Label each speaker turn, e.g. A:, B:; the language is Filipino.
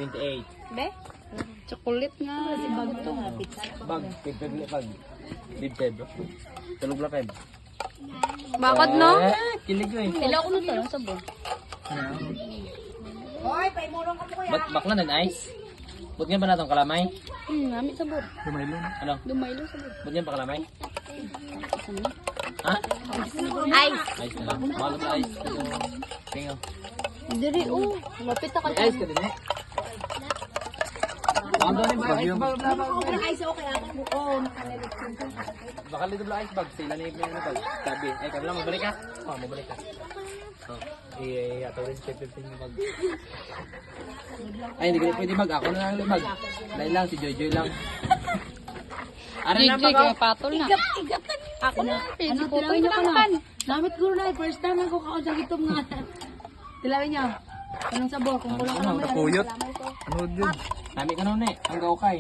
A: 28.
B: Be? Chocolate nga. Bago to.
A: Bag, pipibili bag. Bibteb. Tulog la peb.
B: Bakit no?
A: Kilig ko eh.
B: Ilang ko na to, ang sabon.
A: Ba't bakla na nice? Ba't nga ba natong kalamay?
B: Ngamit sabon.
A: Dumaylo. Ano?
B: Dumaylo sabon.
A: Ba't nga pa kalamay? Ha?
B: Ice.
A: Ice na lang. Mahal na ice. Pingo.
B: Diri, oh. Mapit ka
A: May ice ka din eh. Ang doon yung ice bag. Baka dito ba ice bag? Sila na yung bag. Sabi. Ay, kami lang magbalik ka. Oh, magbalik ka. Atawin siya 15 yung bag. Ay, hindi ko pwede mag. Ako na lang yung bag. Dahil lang, si Joy lang. Aral na pa ka.
B: Patol na. Ako na.
C: Ano, tilawin niyo ko na. Namit ko na, first time lang ko kaon sa gitom nga. Tilawin niyo. Anong sabor? Kung kulang ka naman.
A: Ano yun? Sabi ka nun eh. Ang gaukay.